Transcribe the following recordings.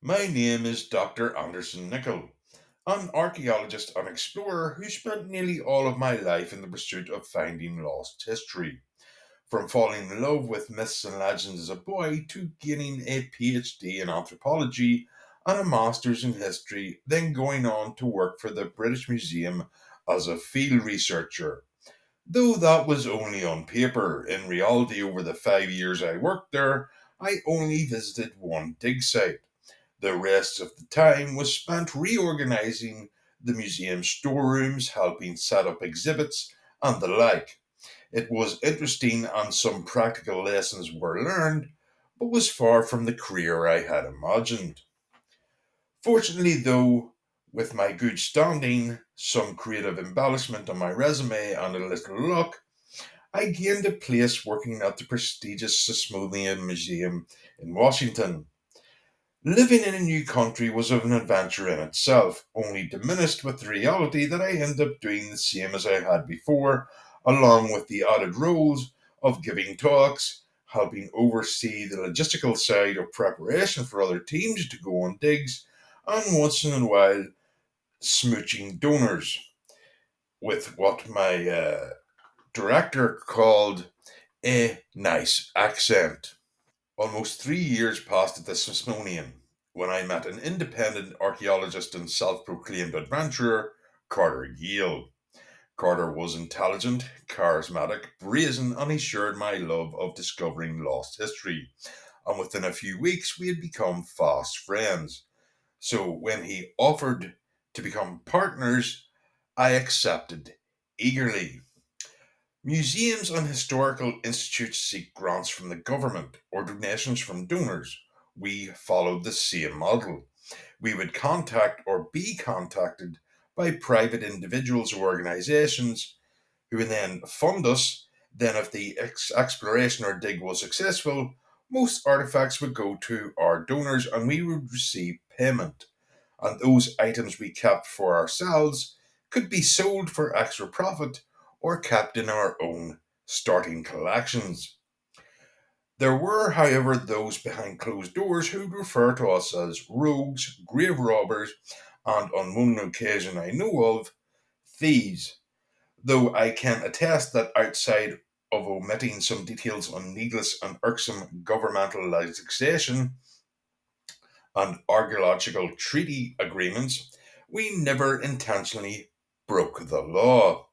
My name is Dr. Anderson Nicol, an archaeologist and explorer who spent nearly all of my life in the pursuit of finding lost history. From falling in love with myths and legends as a boy to gaining a PhD in anthropology and a master's in history, then going on to work for the British Museum as a field researcher. Though that was only on paper, in reality, over the 5 years I worked there, I only visited one dig site. The rest of the time was spent reorganizing the museum's storerooms, helping set up exhibits, and the like. It was interesting and some practical lessons were learned, but was far from the career I had imagined. Fortunately, though, with my good standing, some creative embellishment on my resume, and a little luck, I gained a place working at the prestigious Smithsonian Museum in Washington. Living in a new country was an adventure in itself, only diminished with the reality that I ended up doing the same as I had before, along with the added roles of giving talks, helping oversee the logistical side of preparation for other teams to go on digs, and once in a while smooching donors with what my director called a nice accent. Almost 3 years passed at the Smithsonian when I met an independent archaeologist and self proclaimed adventurer, Carter Yale. Carter was intelligent, charismatic, brazen, and he shared my love of discovering lost history. And within a few weeks, we had become fast friends. So when he offered to become partners, I accepted eagerly. Museums and historical institutes seek grants from the government or donations from donors. We followed the same model. We would contact or be contacted by private individuals or organizations who would then fund us. Then, if the exploration or dig was successful, most artifacts would go to our donors and we would receive payment. And those items we kept for ourselves could be sold for extra profit or kept in our own starting collections. There were, however, those behind closed doors who would refer to us as rogues, grave robbers, and on one occasion I know of, thieves. Though I can attest that outside of omitting some details on needless and irksome governmental legislation and archaeological treaty agreements, we never intentionally broke the law.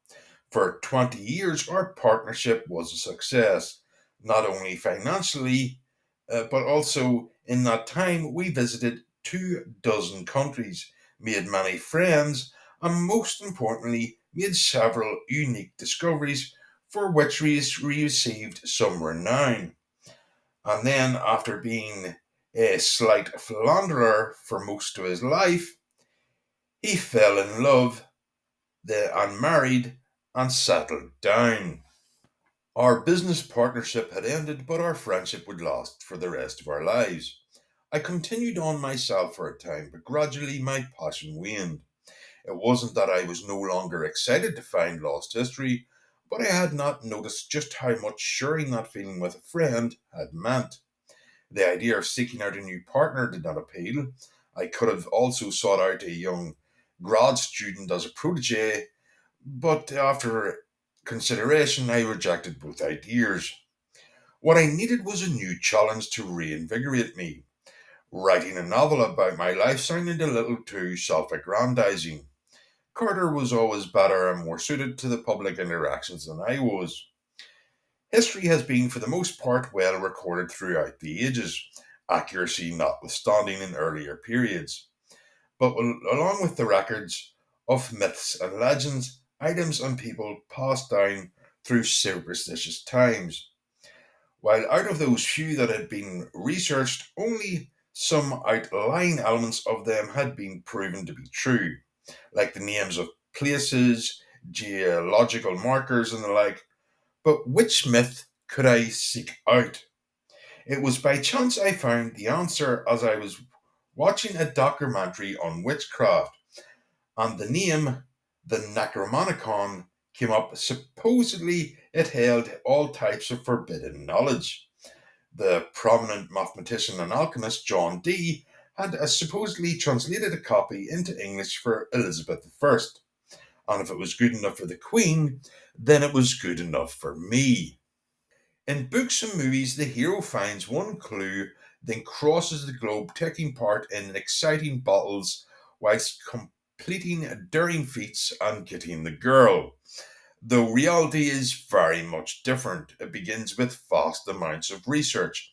For 20 years, our partnership was a success, not only financially, but also in that time we visited 2 dozen countries, made many friends, and most importantly, made several unique discoveries for which we received some renown. And then, after being a slight philanderer for most of his life, he fell in love, and married, and settled down. Our business partnership had ended, but our friendship would last for the rest of our lives. I continued on myself for a time, but gradually my passion waned. It wasn't that I was no longer excited to find lost history, but I had not noticed just how much sharing that feeling with a friend had meant. The idea of seeking out a new partner did not appeal. I could have also sought out a young grad student as a protege, but after consideration, I rejected both ideas. What I needed was a new challenge to reinvigorate me. Writing a novel about my life sounded a little too self aggrandizing. Carter was always better and more suited to the public interactions than I was. History has been, for the most part, well recorded throughout the ages, accuracy notwithstanding in earlier periods. But along with the records of myths and legends, items and people passed down through superstitious times. While out of those few that had been researched, only some outlying elements of them had been proven to be true, like the names of places, geological markers, and the like. But which myth could I seek out? It was by chance I found the answer as I was watching a documentary on witchcraft, and the name, the Necronomicon, came up. Supposedly, it held all types of forbidden knowledge. The prominent mathematician and alchemist John Dee had supposedly translated a copy into English for Elizabeth I, and if it was good enough for the Queen, then it was good enough for me. In books and movies, the hero finds one clue, then crosses the globe, taking part in exciting battles whilst completing daring feats and getting the girl. Though reality is very much different. It begins with vast amounts of research,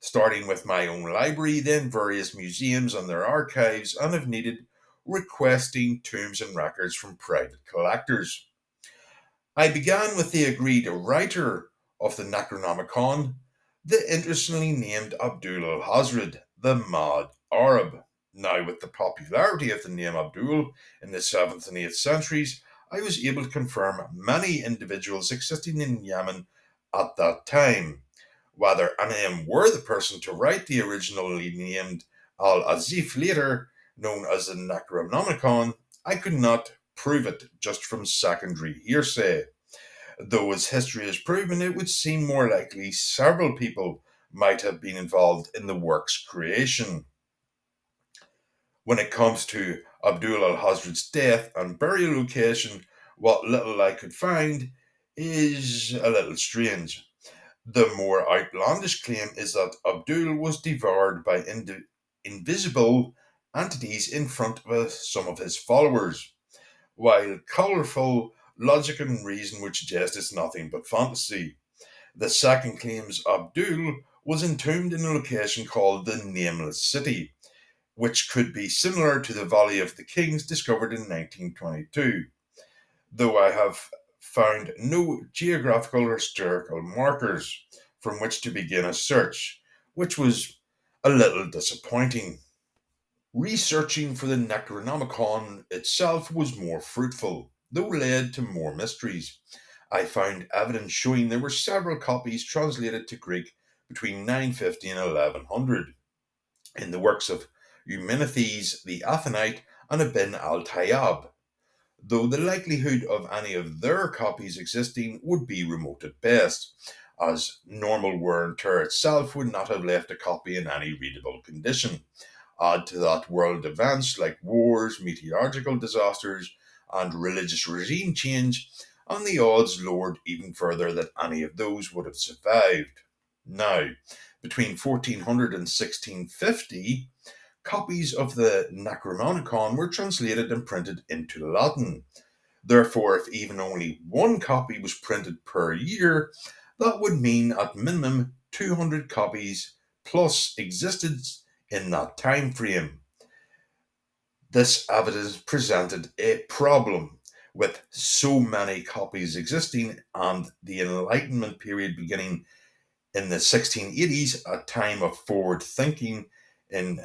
starting with my own library, then various museums and their archives, and if needed, requesting tombs and records from private collectors. I began with the agreed writer of the Necronomicon, the interestingly named Abdul al Hazred, the Mad Arab. Now, with the popularity of the name Abdul in the 7th and 8th centuries, I was able to confirm many individuals existing in Yemen at that time. Whether any of them were the person to write the originally named Al Azif later, known as the Necronomicon, I could not prove it just from secondary hearsay. Though, as history has proven, it would seem more likely several people might have been involved in the work's creation. When it comes to Abdul al Hazred's death and burial location, what little I could find is a little strange. The more outlandish claim is that Abdul was devoured by invisible entities in front of some of his followers, while colourful logic and reason would suggest it's nothing but fantasy. The second claims Abdul was entombed in a location called the Nameless City, which could be similar to the Valley of the Kings discovered in 1922, though I have found no geographical or historical markers from which to begin a search, which was a little disappointing. Researching for the Necronomicon itself was more fruitful, though led to more mysteries. I found evidence showing there were several copies translated to Greek between 950 and 1100 in the works of Eumenethes the Athonite and Ibn al Tayyab, though the likelihood of any of their copies existing would be remote at best, as normal wear and tear itself would not have left a copy in any readable condition. Add to that world events like wars, meteorological disasters, and religious regime change, and the odds lowered even further that any of those would have survived. Now, between 1400 and 1650, copies of the Necronomicon were translated and printed into Latin. Therefore, if even only one copy was printed per year, that would mean at minimum 200 copies plus existed in that time frame. This evidence presented a problem with so many copies existing and the Enlightenment period beginning in the 1680s, a time of forward thinking in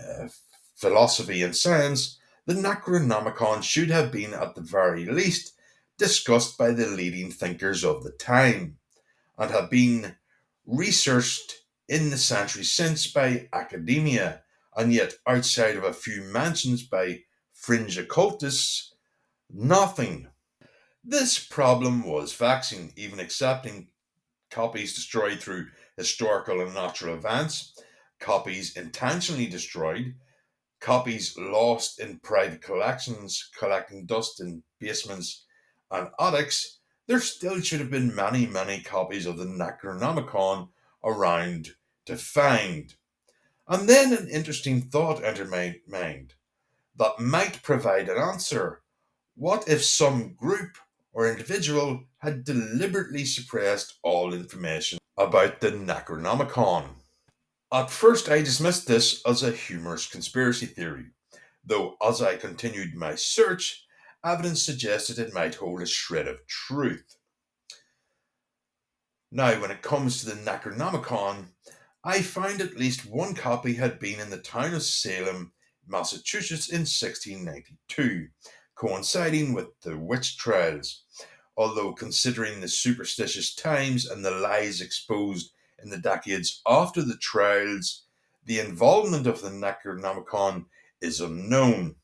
philosophy and science. The Necronomicon should have been, at the very least, discussed by the leading thinkers of the time and have been researched in the centuries since by academia, and yet outside of a few mentions by fringe occultists, nothing. This problem was vexing, even accepting copies destroyed through historical and natural events, copies intentionally destroyed, copies lost in private collections, collecting dust in basements and attics. There still should have been many, many copies of the Necronomicon around to find. And then an interesting thought entered my mind that might provide an answer. What if some group or individual had deliberately suppressed all information about the Necronomicon? At first, I dismissed this as a humorous conspiracy theory, though as I continued my search, evidence suggested it might hold a shred of truth. Now, when it comes to the Necronomicon, I found at least one copy had been in the town of Salem, Massachusetts in 1692, coinciding with the witch trials. Although, considering the superstitious times and the lies exposed in the decades after the trials, the involvement of the Necronomicon is unknown.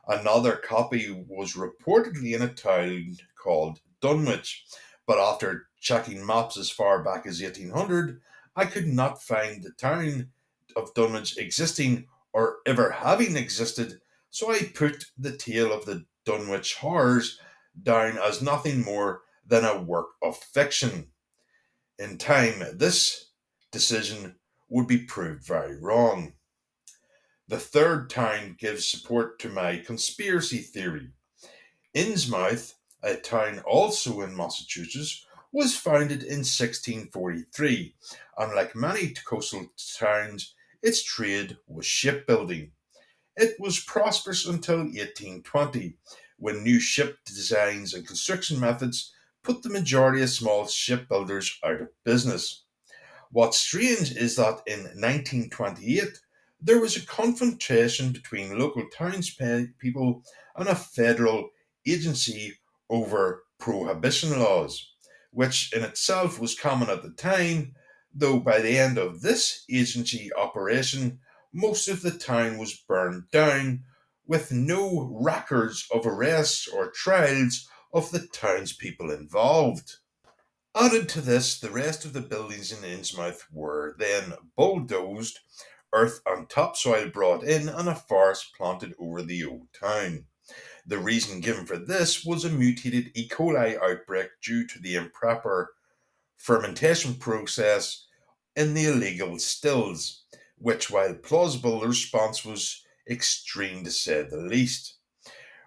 Another copy was reportedly in a town called Dunwich, but after checking maps as far back as 1800, I could not find the town of Dunwich existing or ever having existed, so I put the tale of the Dunwich Horrors down as nothing more than a work of fiction. In time, this decision would be proved very wrong. The third town gives support to my conspiracy theory. Innsmouth, a town also in Massachusetts, was founded in 1643, and like many coastal towns, its trade was shipbuilding. It was prosperous until 1820, when new ship designs and construction methods put the majority of small shipbuilders out of business. What's strange is that in 1928 there was a confrontation between local townspeople and a federal agency over prohibition laws, which in itself was common at the time, though by the end of this agency operation, most of the town was burned down with no records of arrests or trials of the townspeople involved. Added to this, the rest of the buildings in Innsmouth were then bulldozed, earth and topsoil brought in, and a forest planted over the old town. The reason given for this was a mutated E. coli outbreak due to the improper fermentation process in the illegal stills, which, while plausible, the response was extreme to say the least.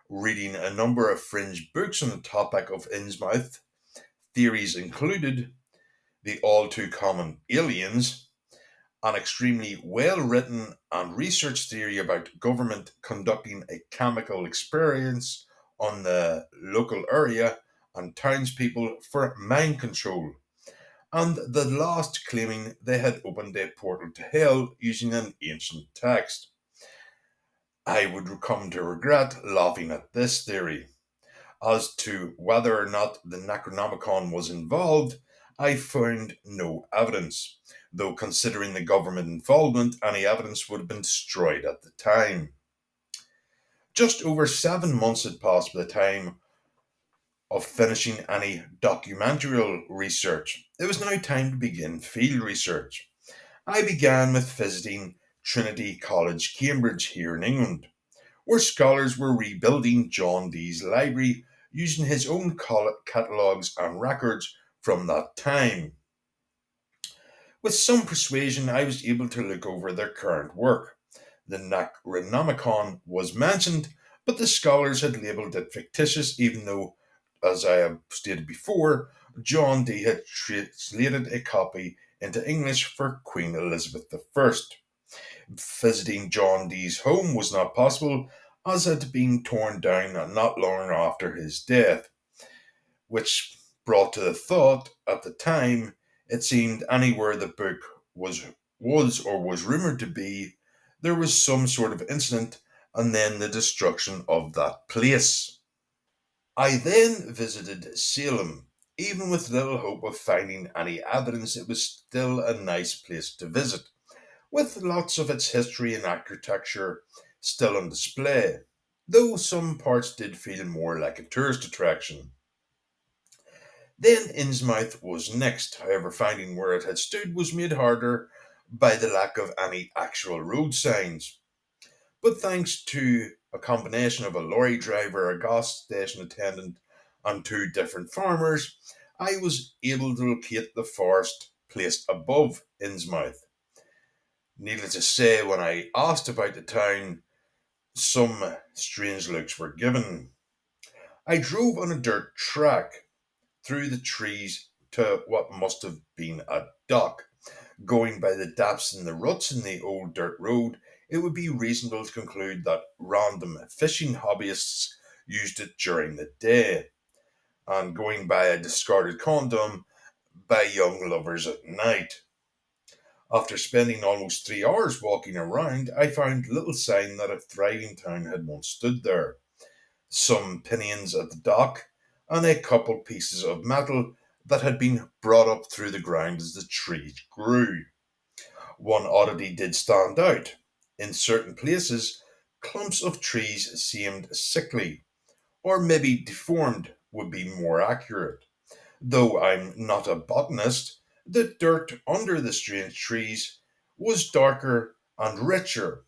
Reading a number of fringe books on the topic of Innsmouth, theories included the all too common aliens, an extremely well written and researched theory about government conducting a chemical experience on the local area and townspeople for mind control, and the last claiming they had opened a portal to hell using an ancient text. I would come to regret laughing at this theory. As to whether or not the Necronomicon was involved, I found no evidence, though considering the government involvement, any evidence would have been destroyed at the time. Just over 7 months had passed by the time of finishing any documentary research. It was now time to begin field research. I began with visiting Trinity College, Cambridge, here in England, where scholars were rebuilding John Dee's library using his own catalogues and records from that time. With some persuasion, I was able to look over their current work. The Necronomicon was mentioned, but the scholars had labelled it fictitious, even though, as I have stated before, John Dee had translated a copy into English for Queen Elizabeth I. Visiting John Dee's home was not possible, as it had been torn down not long after his death, which brought to the thought at the time it seemed anywhere the book was rumoured to be, there was some sort of incident and then the destruction of that place. I then visited Salem. Even with little hope of finding any evidence, it was still a nice place to visit, with lots of its history and architecture still on display, though some parts did feel more like a tourist attraction. Then Innsmouth was next, however, finding where it had stood was made harder by the lack of any actual road signs. But thanks to a combination of a lorry driver, a gas station attendant, and two different farmers, I was able to locate the forest placed above Innsmouth. Needless to say, when I asked about the town, some strange looks were given. I drove on a dirt track through the trees to what must have been a dock. Going by the depths and the ruts in the old dirt road, it would be reasonable to conclude that random fishing hobbyists used it during the day, and going by a discarded condom by young lovers at night. After spending almost 3 hours walking around, I found little sign that a thriving town had once stood there. Some pinions at the dock, and a couple pieces of metal that had been brought up through the ground as the trees grew. One oddity did stand out. In certain places, clumps of trees seemed sickly, or maybe deformed would be more accurate. Though I'm not a botanist, the dirt under the strange trees was darker and richer,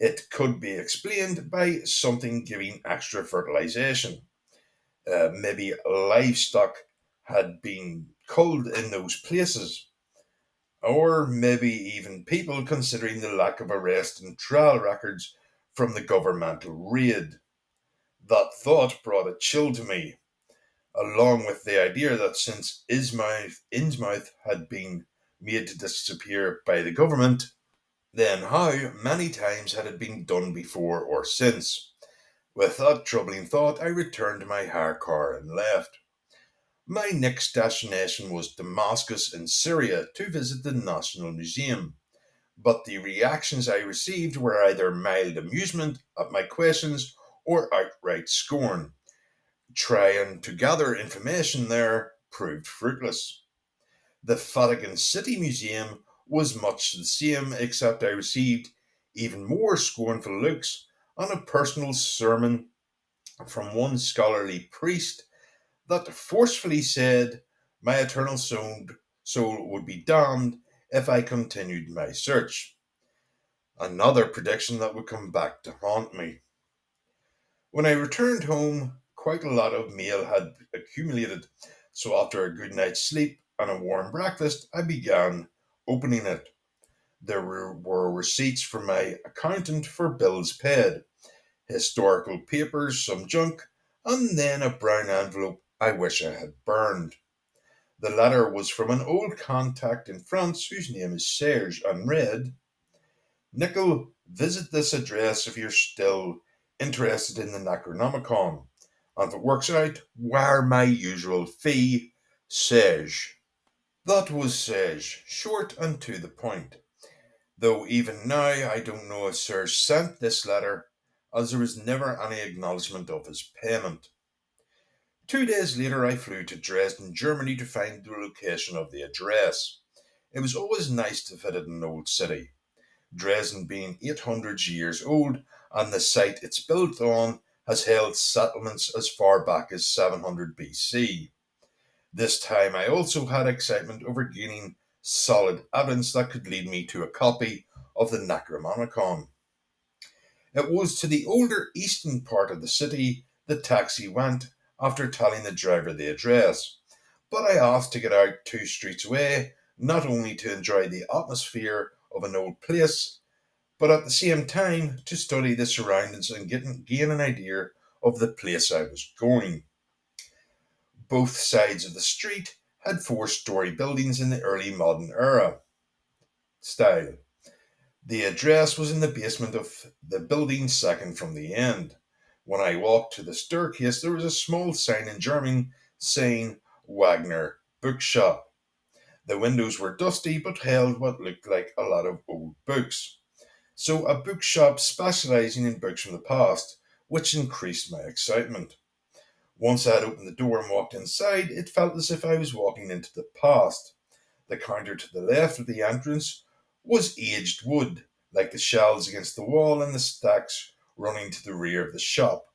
It could be explained by something giving extra fertilization. Maybe livestock had been culled in those places, or maybe even people considering the lack of arrest and trial records from the governmental raid. That thought brought a chill to me, along with the idea that since Innsmouth had been made to disappear by the government, then how many times had it been done before or since? With that troubling thought, I returned to my hire car and left. My next destination was Damascus in Syria to visit the National Museum, but the reactions I received were either mild amusement at my questions or outright scorn. Trying to gather information there proved fruitless. The Vatican City Museum was much the same, except I received even more scornful looks on a personal sermon from one scholarly priest that forcefully said my eternal soul would be damned if I continued my search. Another prediction that would come back to haunt me. When I returned home, quite a lot of mail had accumulated, so after a good night's sleep and a warm breakfast, I began opening it. There were receipts from my accountant for bills paid, historical papers, some junk, and then a brown envelope I wish I had burned. The letter was from an old contact in France whose name is Serge and read, Nickel, visit this address if you're still interested in the Necronomicon. And if it works out, wire my usual fee, Serge. That was Serge, short and to the point. Though even now I don't know if Serge sent this letter, as there was never any acknowledgement of his payment. 2 days later, I flew to Dresden, Germany to find the location of the address. It was always nice to visit an old city. Dresden being 800 years old, and the site it's built on has held settlements as far back as 700 BC. This time I also had excitement over gaining solid evidence that could lead me to a copy of the Necronomicon. It was to the older eastern part of the city the taxi went after telling the driver the address, but I asked to get out 2 streets away, not only to enjoy the atmosphere of an old place, but at the same time to study the surroundings and gain an idea of the place I was going. Both sides of the street had 4 story buildings in the early modern era style. The address was in the basement of the building second from the end. When I walked to the staircase, there was a small sign in German saying Wagner Bookshop. The windows were dusty but held what looked like a lot of old books. So, a bookshop specializing in books from the past, which increased my excitement. Once I had opened the door and walked inside, it felt as if I was walking into the past. The counter to the left of the entrance was aged wood, like the shelves against the wall and the stacks running to the rear of the shop,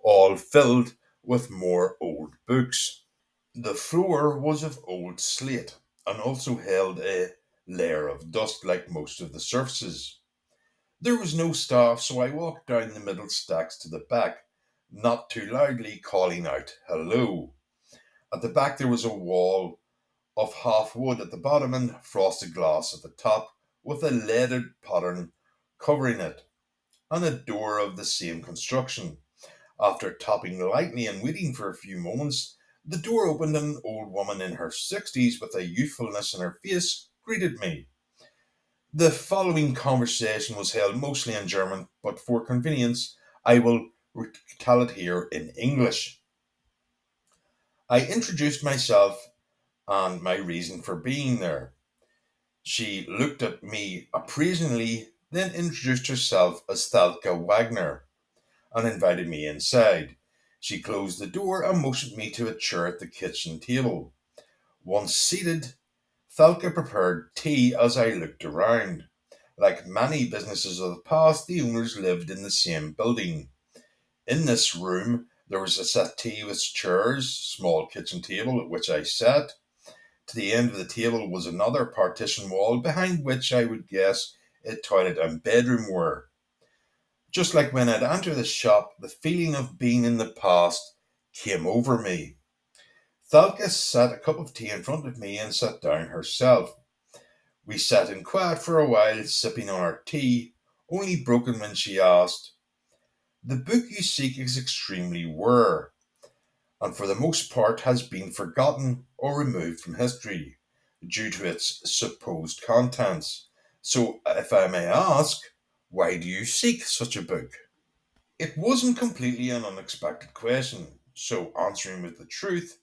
all filled with more old books. The floor was of old slate and also held a layer of dust like most of the surfaces. There was no staff, so I walked down the middle stacks to the back, not too loudly calling out hello. At the back there was a wall of half wood at the bottom and frosted glass at the top, with a leaded pattern covering it, and a door of the same construction. After tapping lightly and waiting for a few moments, the door opened and an old woman in her 60s with a youthfulness in her face greeted me. The following conversation was held mostly in German, but for convenience, I will tell it here in English. I introduced myself and my reason for being there. She looked at me appraisingly, then introduced herself as Thalka Wagner and invited me inside. She closed the door and motioned me to a chair at the kitchen table. Once seated, Thalka prepared tea as I looked around. Like many businesses of the past, the owners lived in the same building. In this room, there was a settee with chairs, small kitchen table at which I sat. To the end of the table was another partition wall behind which I would guess a toilet and bedroom were. Just like when I'd enter the shop, the feeling of being in the past came over me. Thalka set a cup of tea in front of me and sat down herself. We sat in quiet for a while, sipping on our tea, only broken when she asked, "The book you seek is extremely rare, and for the most part has been forgotten or removed from history due to its supposed contents. So, if I may ask, why do you seek such a book?" It wasn't completely an unexpected question, so answering with the truth,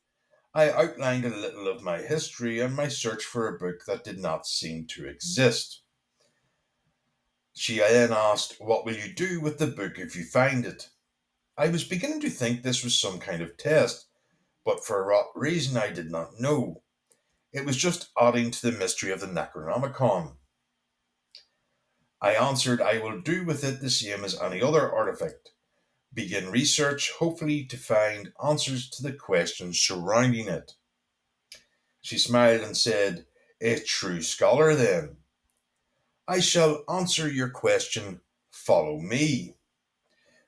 I outlined a little of my history and my search for a book that did not seem to exist. She then asked, "What will you do with the book if you find it?" I was beginning to think this was some kind of test, but for what reason I did not know. It was just adding to the mystery of the Necronomicon. I answered I will do with it the same as any other artifact. Begin research, hopefully to find answers to the questions surrounding it. She smiled and said, "A true scholar, then. I shall answer your question. Follow me."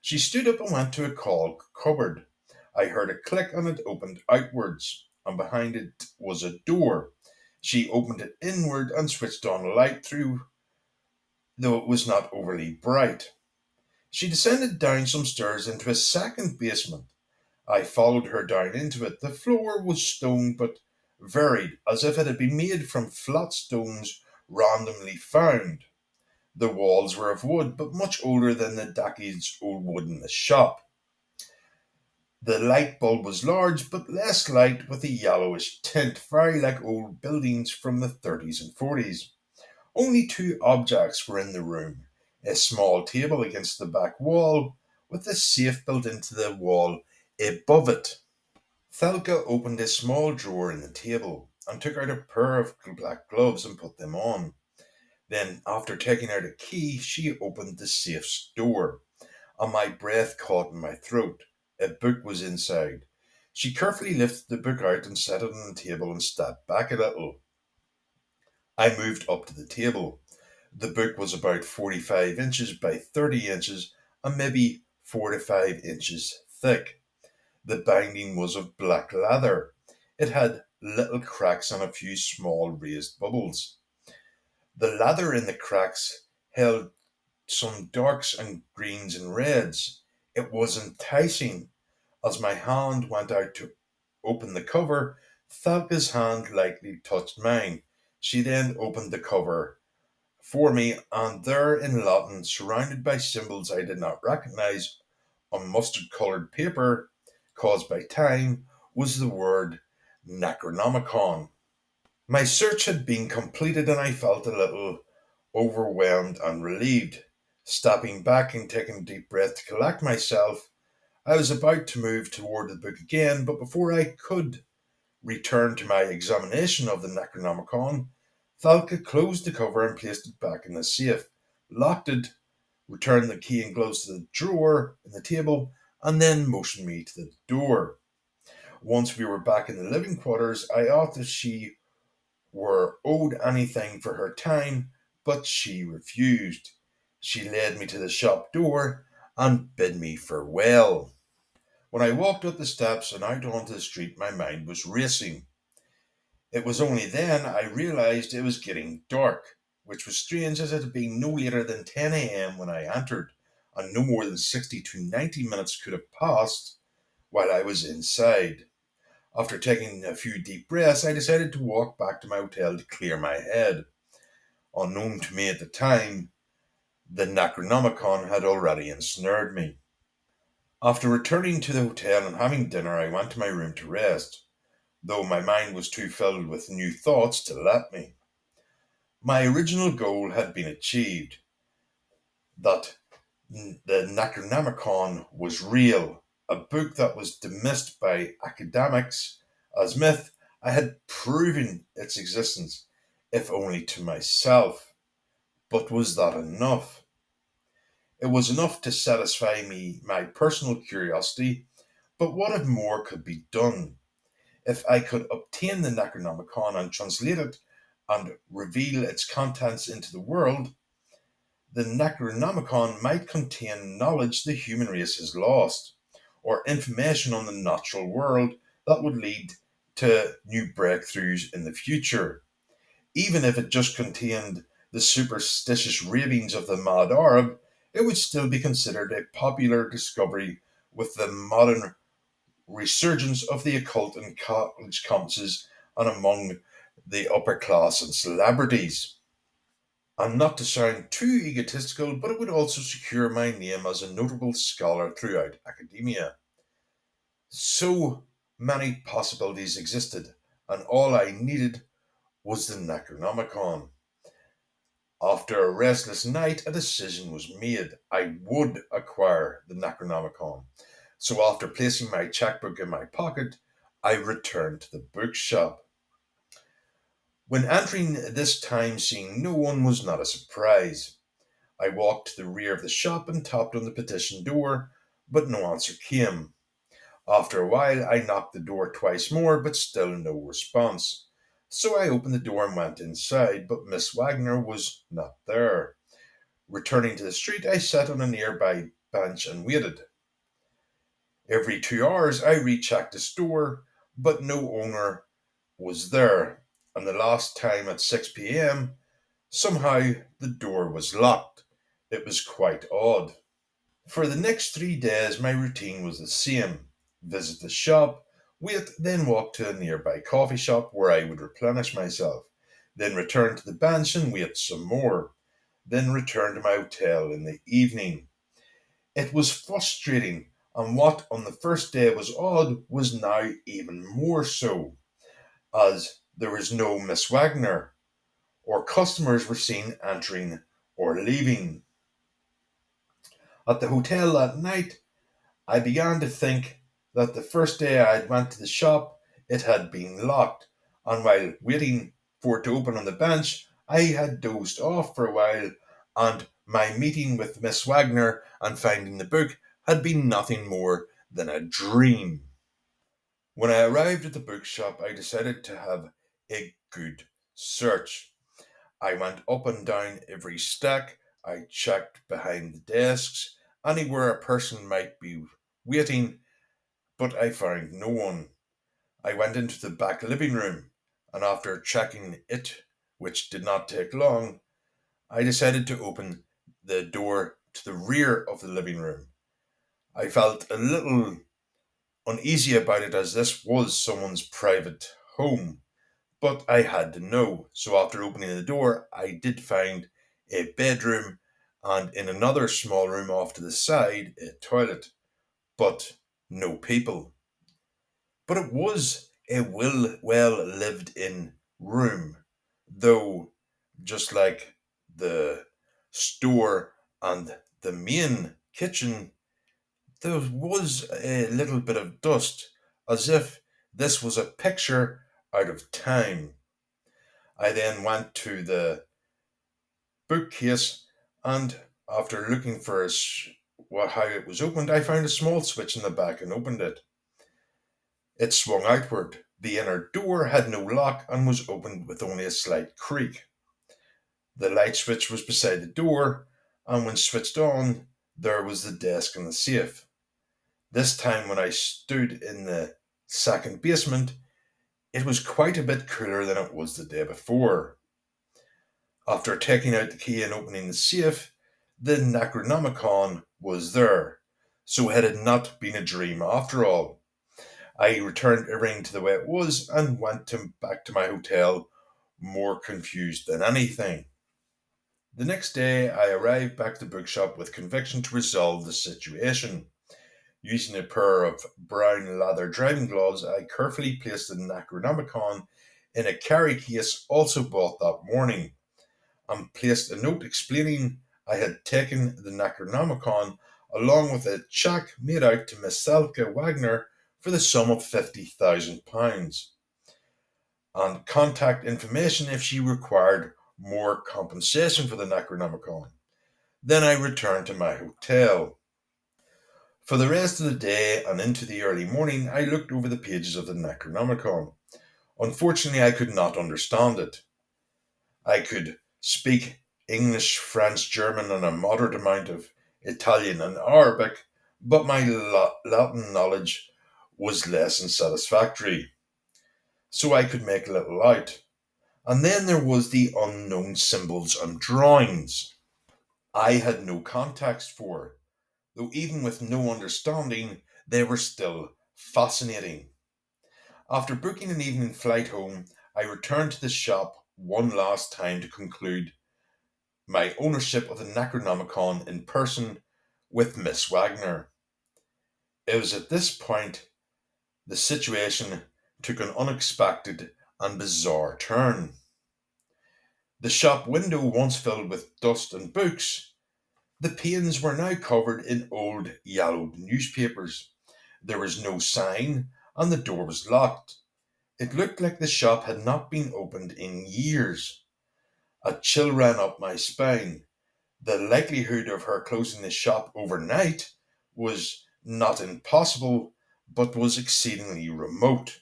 She stood up and went to a call cupboard. I heard a click and it opened outwards, and behind it was a door. She opened it inward and switched on a light through, though it was not overly bright. She descended down some stairs into a second basement. I followed her down into it. The floor was stone but varied, as if it had been made from flat stones randomly found. The walls were of wood, but much older than the decades old wood in the shop. The light bulb was large, but less light, with a yellowish tint, very like old buildings from the 30s and 40s. Only two objects were in the room: a small table against the back wall, with a safe built into the wall above it. Thelka opened a small drawer in the table and took out a pair of black gloves and put them on. Then, after taking out a key, she opened the safe's door, and my breath caught in my throat. A book was inside. She carefully lifted the book out and set it on the table and stepped back a little. I moved up to the table. The book was about 45 inches by 30 inches and maybe 4 to 5 inches thick. The binding was of black leather. It had little cracks and a few small raised bubbles. The leather in the cracks held some darks and greens and reds. It was enticing. As my hand went out to open the cover, Thalka's hand lightly touched mine. She then opened the cover for me, and there in Latin, surrounded by symbols I did not recognize, on mustard coloured paper, caused by time, was the word Necronomicon. My search had been completed, and I felt a little overwhelmed and relieved. Stepping back and taking a deep breath to collect myself, I was about to move toward the book again, but before I could return to my examination of the Necronomicon, Thalka closed the cover and placed it back in the safe, locked it, returned the key and gloves to the drawer in the table, and then motioned me to the door. Once we were back in the living quarters, I asked if she were owed anything for her time, but she refused. She led me to the shop door and bid me farewell. When I walked up the steps and out onto the street, my mind was racing. It was only then I realized it was getting dark, which was strange as it had been no later than 10 a.m. when I entered, and no more than 60 to 90 minutes could have passed while I was inside. After taking a few deep breaths, I decided to walk back to my hotel to clear my head. Unknown to me at the time, the Necronomicon had already ensnared me. After returning to the hotel and having dinner, I went to my room to rest, though my mind was too filled with new thoughts to let me. My original goal had been achieved, that the Necronomicon was real, a book that was dismissed by academics as myth. I had proven its existence, if only to myself. But was that enough? It was enough to satisfy me my personal curiosity, but what if more could be done? If I could obtain the Necronomicon and translate it and reveal its contents into the world, The Necronomicon might contain knowledge the human race has lost, or information on the natural world that would lead to new breakthroughs in the future. Even if it just contained the superstitious ravings of the mad Arab, it would still be considered a popular discovery with the modern resurgence of the occult in college campuses and among the upper class and celebrities. And not to sound too egotistical, but it would also secure my name as a notable scholar throughout academia. So many possibilities existed, and all I needed was the Necronomicon. After a restless night, a decision was made. I would acquire the Necronomicon. So after placing my checkbook in my pocket, I returned to the bookshop. When entering this time, seeing no one was not a surprise. I walked to the rear of the shop and tapped on the petition door, but no answer came. After a while, I knocked the door twice more, but still no response. So I opened the door and went inside, but Miss Wagner was not there. Returning to the street, I sat on a nearby bench and waited. Every 2 hours, I rechecked the store, but no owner was there. And the last time at 6 p.m., somehow the door was locked. It was quite odd. For the next 3 days, my routine was the same: visit the shop, wait, then walk to a nearby coffee shop where I would replenish myself, then return to the bench and wait some more, then return to my hotel in the evening. It was frustrating, and what on the first day was odd was now even more so, as there was no Miss Wagner, or customers were seen entering or leaving. At the hotel that night, I began to think that the first day I had went to the shop, it had been locked, and while waiting for it to open on the bench, I had dozed off for a while, and my meeting with Miss Wagner and finding the book had been nothing more than a dream. When I arrived at the bookshop, I decided to have a good search. I went up and down every stack. I checked behind the desks, anywhere a person might be waiting, but I found no one. I went into the back living room, and after checking it, which did not take long, I decided to open the door to the rear of the living room. I felt a little uneasy about it as this was someone's private home, but I had to know. So after opening the door, I did find a bedroom and in another small room off to the side, a toilet, but no people. But it was a well lived in room, though, just like the store and the main kitchen, there was a little bit of dust, as if this was a picture out of time. I then went to the bookcase, and after looking for how it was opened, I found a small switch in the back and opened it. It swung outward. The inner door had no lock and was opened with only a slight creak. The light switch was beside the door, and when switched on, there was the desk and the safe. This time, when I stood in the second basement, it was quite a bit cooler than it was the day before. After taking out the key and opening the safe, the Necronomicon was there, so it had not been a dream after all. I returned everything to the way it was and went back to my hotel more confused than anything. The next day, I arrived back at the bookshop with conviction to resolve the situation. Using a pair of brown leather driving gloves, I carefully placed the Necronomicon in a carry case also bought that morning, and placed a note explaining I had taken the Necronomicon along with a cheque made out to Miss Selka Wagner for the sum of £50,000 and contact information if she required more compensation for the Necronomicon. Then I returned to my hotel. For the rest of the day and into the early morning, I looked over the pages of the Necronomicon. Unfortunately, I could not understand it. I could speak English, French, German, and a moderate amount of Italian and Arabic, but my Latin knowledge was less than satisfactory, so I could make little out. And then there was the unknown symbols and drawings I had no context for, though even with no understanding, they were still fascinating. After booking an evening flight home, I returned to the shop one last time to conclude my ownership of the Necronomicon in person with Miss Wagner. It was at this point the situation took an unexpected and bizarre turn. The shop window, once filled with dust and books, the panes were now covered in old yellowed newspapers. There was no sign, and the door was locked. It looked like the shop had not been opened in years. A chill ran up my spine. The likelihood of her closing the shop overnight was not impossible, but was exceedingly remote.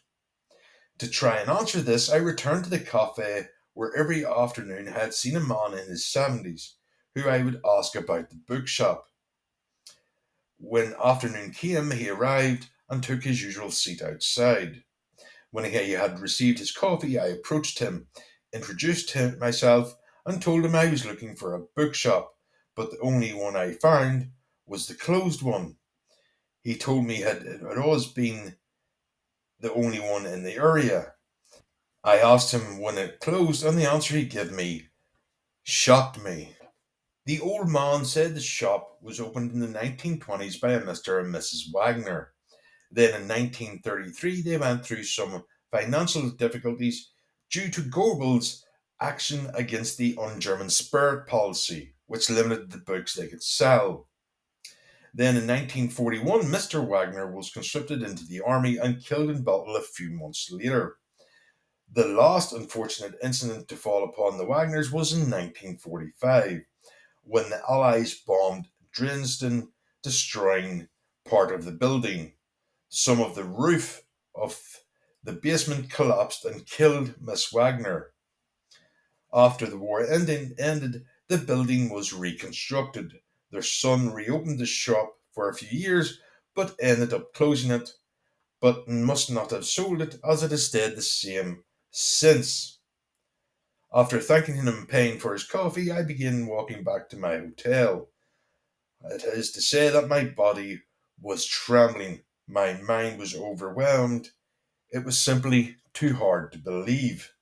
To try and answer this, I returned to the cafe where every afternoon I had seen a man in his 70s who I would ask about the bookshop. When afternoon came, he arrived and took his usual seat outside. When he had received his coffee, I approached him, introduced myself, and told him I was looking for a bookshop, but the only one I found was the closed one. He told me it had always been the only one in the area. I asked him when it closed, and the answer he gave me shocked me. The old man said the shop was opened in the 1920s by a Mr. and Mrs. Wagner. Then in 1933, they went through some financial difficulties due to Goebbels' action against the un German spirit policy, which limited the books they could sell. Then in 1941, Mr. Wagner was conscripted into the army and killed in battle a few months later. The last unfortunate incident to fall upon the Wagners was in 1945, when the Allies bombed Dresden, destroying part of the building. Some of the roof of the basement collapsed and killed Miss Wagner. After the war ended, the building was reconstructed. Their son reopened the shop for a few years, but ended up closing it, but must not have sold it as it has stayed the same since. After thanking him and paying for his coffee, I began walking back to my hotel. It is to say that my body was trembling, my mind was overwhelmed. It was simply too hard to believe.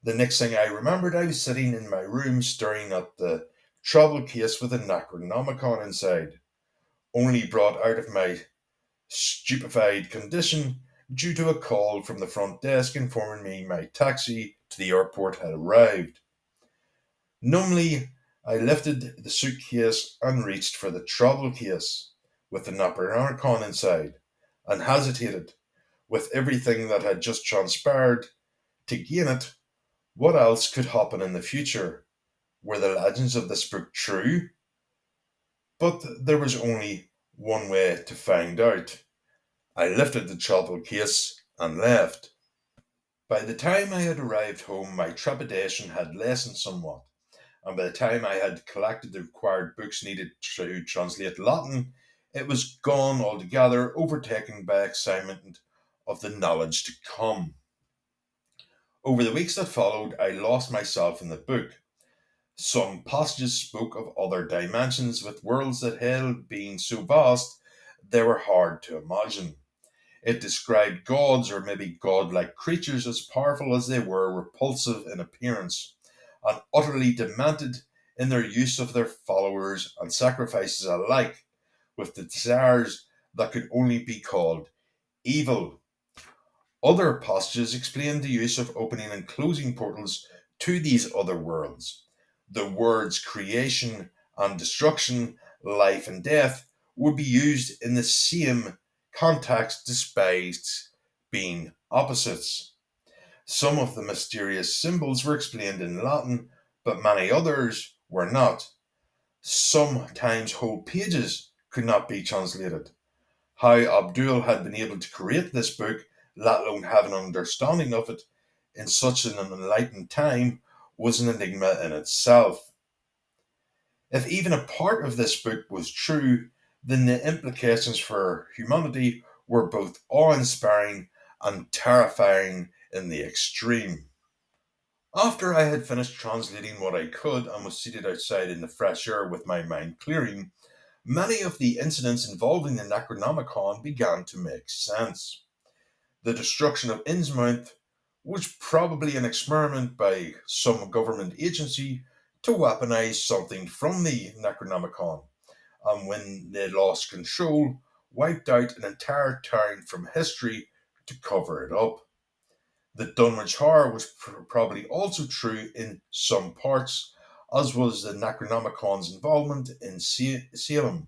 The next thing I remembered, I was sitting in my room staring at the travel case with a Necronomicon inside, only brought out of my stupefied condition due to a call from the front desk informing me my taxi to the airport had arrived. Numbly, I lifted the suitcase and reached for the travel case with the Necronomicon inside, and hesitated, with everything that had just transpired, to gain it. What else could happen in the future? Were the legends of this book true? But there was only one way to find out. I lifted the travel case and left. By the time I had arrived home, my trepidation had lessened somewhat, and by the time I had collected the required books needed to translate Latin, it was gone altogether, overtaken by excitement of the knowledge to come. Over the weeks that followed, I lost myself in the book. Some passages spoke of other dimensions with worlds that held being so vast they were hard to imagine. It described gods, or maybe godlike creatures, as powerful as they were repulsive in appearance, and utterly demented in their use of their followers and sacrifices alike, with the desires that could only be called evil. Other passages explain the use of opening and closing portals to these other worlds. The words creation and destruction, life and death, would be used in the same context despite being opposites. Some of the mysterious symbols were explained in Latin, but many others were not. Sometimes whole pages could not be translated. How Abdul had been able to create this book, let alone have an understanding of it, in such an enlightened time, was an enigma in itself. If even a part of this book was true, then the implications for humanity were both awe inspiring and terrifying in the extreme. After I had finished translating what I could and was seated outside in the fresh air with my mind clearing, many of the incidents involving the Necronomicon began to make sense. The destruction of Innsmouth was probably an experiment by some government agency to weaponize something from the Necronomicon, and when they lost control, wiped out an entire town from history to cover it up. The Dunwich Horror was probably also true in some parts, as was the Necronomicon's involvement in Salem.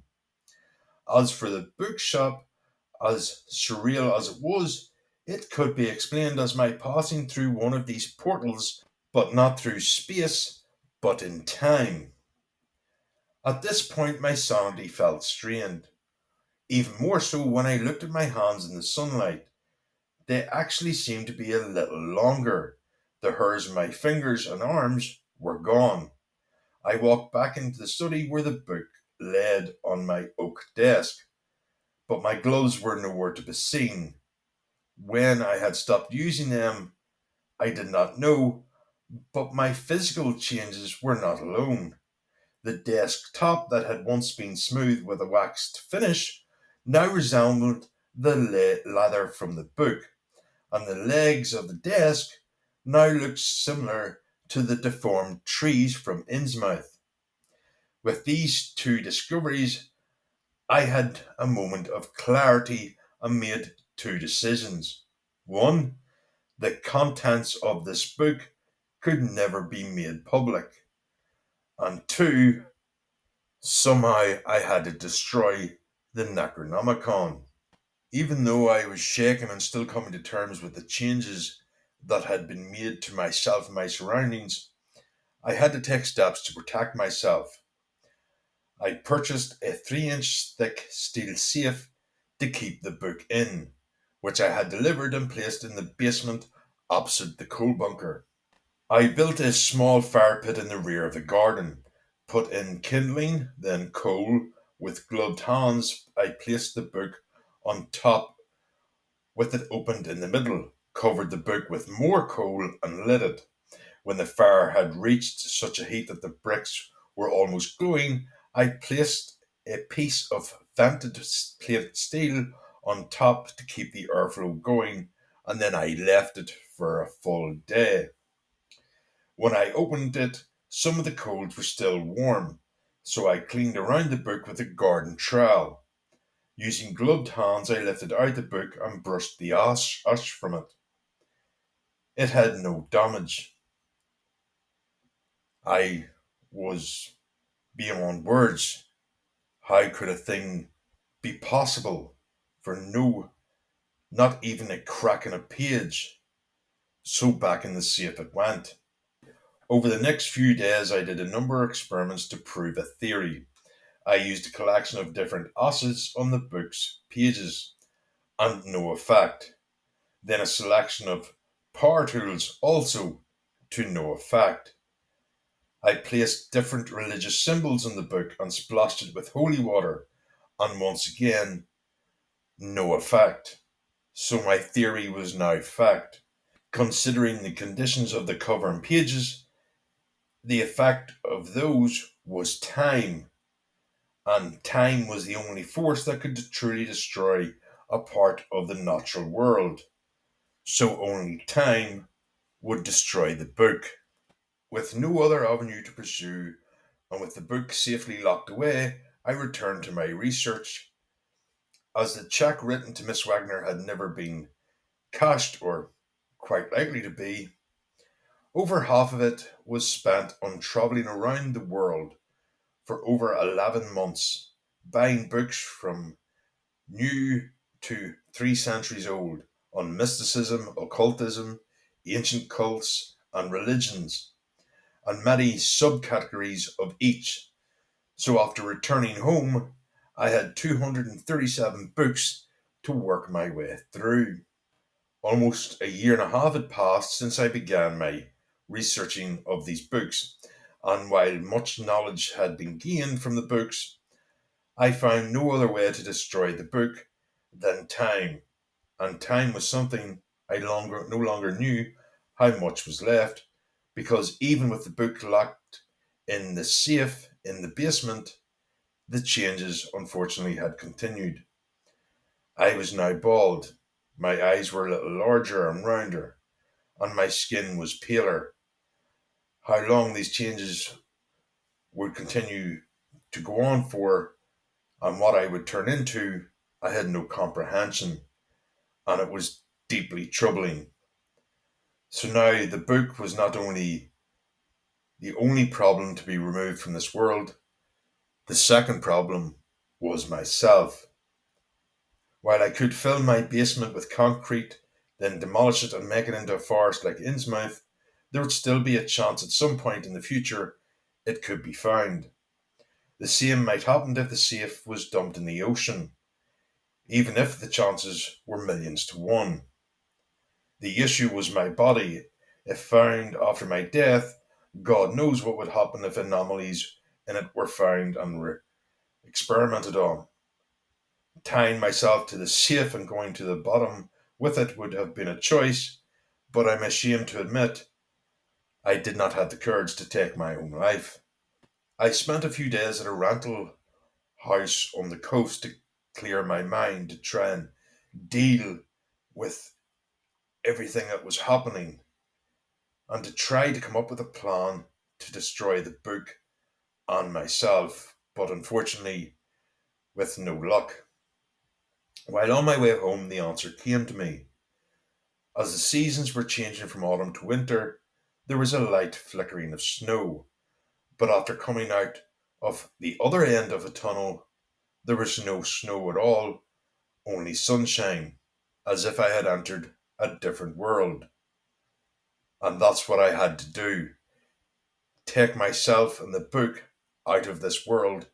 As for the bookshop, as surreal as it was, it could be explained as my passing through one of these portals, but not through space, but in time. At this point, my sanity felt strained, even more so when I looked at my hands in the sunlight. They actually seemed to be a little longer. The hairs of my fingers and arms were gone. I walked back into the study where the book lay on my oak desk, but my gloves were nowhere to be seen. When I had stopped using them, I did not know, but my physical changes were not alone. The desk top that had once been smooth with a waxed finish now resembled the leather from the book, and the legs of the desk now looked similar to the deformed trees from Innsmouth. With these two discoveries, I had a moment of clarity and made two decisions. One, the contents of this book could never be made public. And two, somehow I had to destroy the Necronomicon. Even though I was shaken and still coming to terms with the changes that had been made to myself and my surroundings, I had to take steps to protect myself. I purchased a 3-inch thick steel safe to keep the book in, which I had delivered and placed in the basement opposite the coal bunker. I built a small fire pit in the rear of the garden, put in kindling, then coal. With gloved hands, I placed the book on top with it opened in the middle, covered the book with more coal, and lit it. When the fire had reached such a heat that the bricks were almost glowing, I placed a piece of vented plated steel on top to keep the airflow going, and then I left it for a full day. When I opened it, some of the coals were still warm, so I cleaned around the book with a garden trowel. Using gloved hands, I lifted out the book and brushed the ash from it. It had no damage. I was beyond words. How could a thing be possible for no, not even a crack in a page? So back in the safe it went. Over the next few days, I did a number of experiments to prove a theory. I used a collection of different acids on the book's pages, and no effect. Then a selection of power tools, also to no effect. I placed different religious symbols on the book and splashed it with holy water, and once again, no effect. So my theory was now fact. Considering the conditions of the cover and pages, the effect of those was time, and time was the only force that could truly destroy a part of the natural world. So only time would destroy the book. With no other avenue to pursue, and with the book safely locked away, I returned to my research. As the cheque written to Miss Wagner had never been cashed, or quite likely to be, over half of it was spent on travelling around the world for over 11 months, buying books from new to 3 centuries old on mysticism, occultism, ancient cults, and religions, and many subcategories of each. So after returning home, I had 237 books to work my way through. Almost a year and a half had passed since I began my researching of these books, and while much knowledge had been gained from the books, I found no other way to destroy the book than time, and time was something no longer knew how much was left, because even with the book locked in the safe in the basement, the changes unfortunately had continued. I was now bald, my eyes were a little larger and rounder, and my skin was paler. How long these changes would continue to go on for and what I would turn into, I had no comprehension, and it was deeply troubling. So now the book was not only the only problem to be removed from this world, the second problem was myself. While I could fill my basement with concrete, then demolish it and make it into a forest like Innsmouth, there would still be a chance at some point in the future it could be found. The same might happen if the safe was dumped in the ocean, even if the chances were millions to one. The issue was my body. If found after my death, God knows what would happen if anomalies in it were found and experimented on. Tying myself to the safe and going to the bottom with it would have been a choice, but I'm ashamed to admit I did not have the courage to take my own life. I spent a few days at a rental house on the coast to clear my mind, to try and deal with everything that was happening, and to try to come up with a plan to destroy the book and myself, but unfortunately with no luck. While on my way home, the answer came to me. As the seasons were changing from autumn to winter, there was a light flickering of snow, but after coming out of the other end of the tunnel, there was no snow at all, only sunshine, as if I had entered a different world. And that's what I had to do, take myself and the book out of this world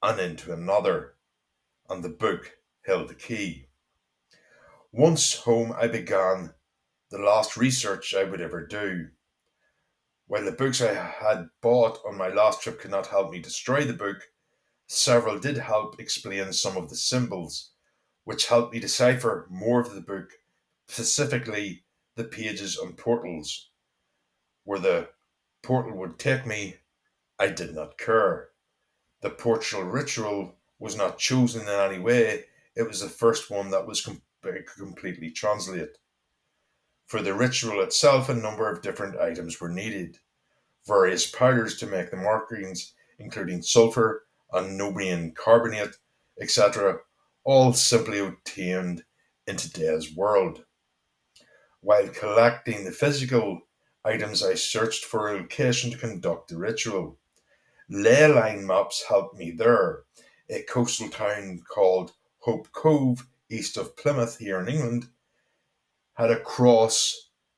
and into another, and the book held the key. Once home, I began the last research I would ever do. While the books I had bought on my last trip could not help me destroy the book, several did help explain some of the symbols, which helped me decipher more of the book, specifically the pages and portals. Where the portal would take me, I did not care. The portal ritual was not chosen in any way, it was the first one that was completely translated. For the ritual itself, a number of different items were needed. Various powders to make the markings, including sulfur and nobian carbonate, etc., all simply obtained in today's world. While collecting the physical items, I searched for a location to conduct the ritual. Ley line maps helped me there. A coastal town called Hope Cove, east of Plymouth here in England, had a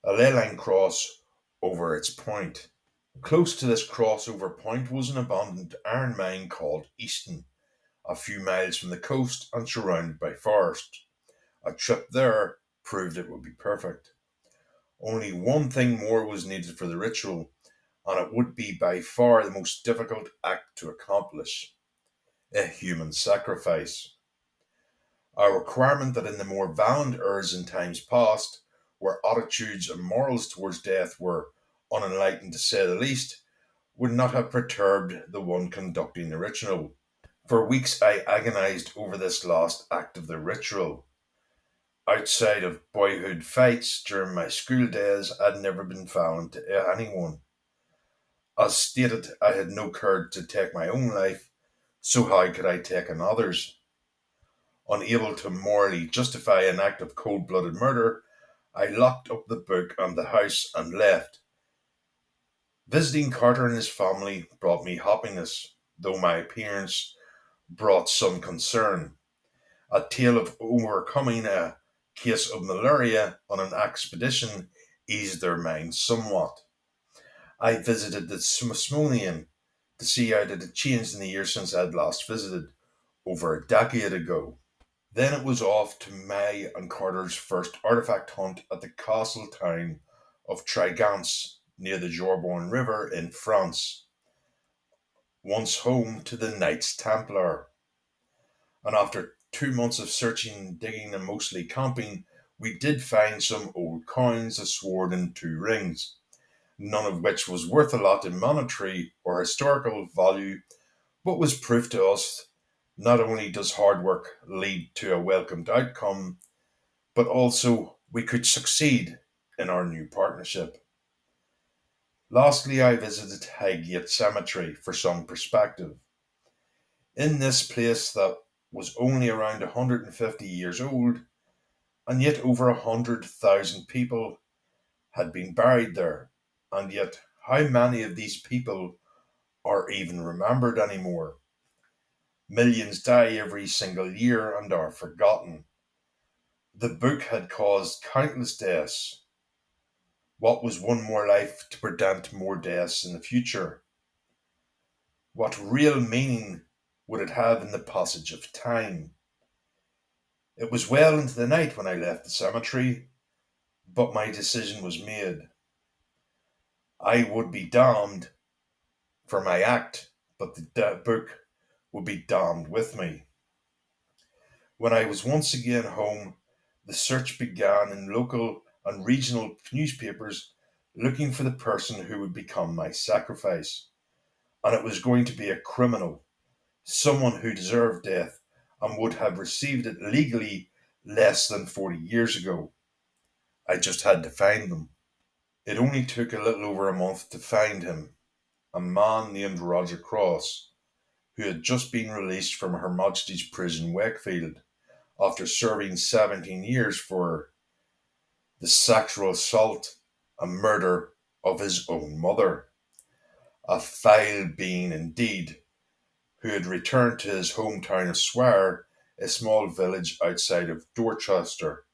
ley line cross over its point. Close to this crossover point was an abandoned iron mine called Easton, a few miles from the coast and surrounded by forest. A trip there proved it would be perfect. Only one thing more was needed for the ritual, and it would be by far the most difficult act to accomplish: a human sacrifice. A requirement that in the more violent eras in times past, where attitudes and morals towards death were unenlightened to say the least, would not have perturbed the one conducting the ritual. For weeks I agonized over this last act of the ritual. Outside of boyhood fights during my school days, I'd never been violent to anyone. As stated, I had no courage to take my own life, so how could I take another's? Unable to morally justify an act of cold blooded murder, I locked up the book and the house and left. Visiting Carter and his family brought me happiness, though my appearance brought some concern. A tale of overcoming a case of malaria on an expedition eased their minds somewhat. I visited the Smithsonian to see how it had changed in the years since I had last visited, over a decade ago. Then it was off to May and Carter's first artifact hunt at the castle town of Trigance. near the Jorborne River in France, once home to the Knights Templar. And after 2 months of searching, digging, and mostly camping, we did find some old coins, a sword, and 2 rings, none of which was worth a lot in monetary or historical value, but was proof to us not only does hard work lead to a welcomed outcome, but also we could succeed in our new partnership. Lastly, I visited Highgate Cemetery for some perspective. In this place that was only around 150 years old, and yet over 100,000 people had been buried there, and yet how many of these people are even remembered anymore? Millions die every single year and are forgotten. The book had caused countless deaths. What was one more life to prevent more deaths in the future? What real meaning would it have in the passage of time? It was well into the night when I left the cemetery, but my decision was made. I would be damned for my act, but the book would be damned with me. When I was once again home, the search began in local and regional newspapers looking for the person who would become my sacrifice. And it was going to be a criminal, someone who deserved death and would have received it legally less than 40 years ago. I just had to find them. It only took a little over a month to find him, a man named Roger Cross, who had just been released from Her Majesty's Prison Wakefield after serving 17 years for the sexual assault and murder of his own mother. A vile being indeed, who had returned to his hometown of Swire, a small village outside of Dorchester,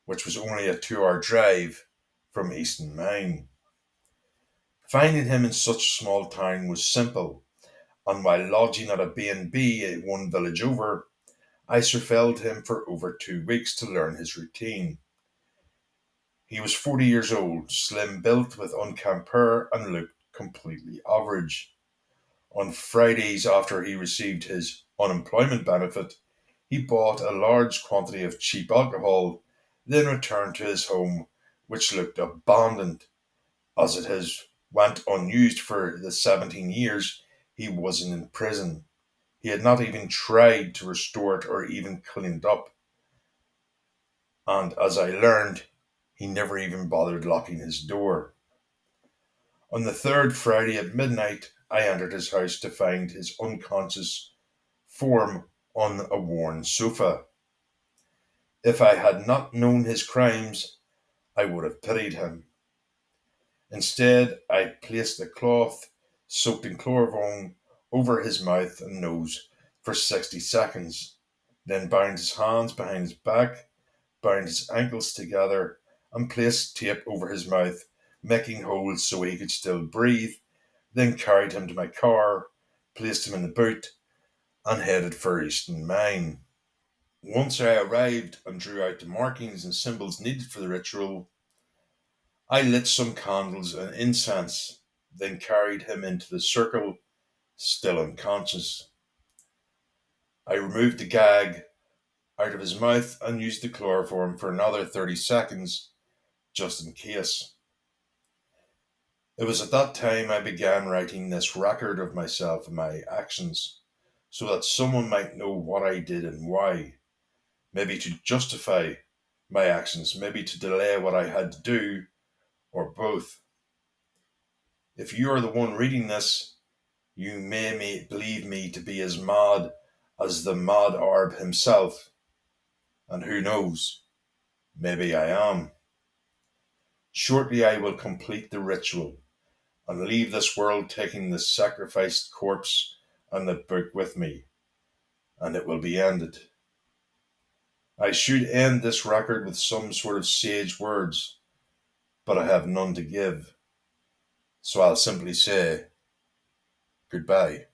which was only a 2 hour drive from Easton Mine. Finding him in such a small town was simple, and while lodging at a B&B one village over, I surveilled him for over 2 weeks to learn his routine. He was 40 years old, slim built with unkempt hair, and looked completely average. On Fridays, after he received his unemployment benefit, he bought a large quantity of cheap alcohol, then returned to his home, which looked abandoned, as it has went unused for the 17 years he was in prison. He had not even tried to restore it or even clean it up. And as I learned, he never even bothered locking his door. On the third Friday at midnight, I entered his house to find his unconscious form on a worn sofa. If I had not known his crimes, I would have pitied him. Instead, I placed a cloth soaked in chloroform over his mouth and nose for 60 seconds, then bound his hands behind his back, bound his ankles together, and placed tape over his mouth, making holes so he could still breathe, then carried him to my car, placed him in the boot, and headed for Easton Mine. Once I arrived and drew out the markings and symbols needed for the ritual, I lit some candles and incense, then carried him into the circle, still unconscious. I removed the gag out of his mouth and used the chloroform for another 30 seconds, just in case. It was at that time I began writing this record of myself and my actions, so that someone might know what I did and why. Maybe to justify my actions, maybe to delay what I had to do, or both. If you are the one reading this, you may believe me to be as mad as the mad Arab himself, and who knows, maybe I am. Shortly I will complete the ritual and leave this world taking the sacrificed corpse and the book with me, and it will be ended. I should end this record with some sort of sage words, but I have none to give, so I'll simply say goodbye.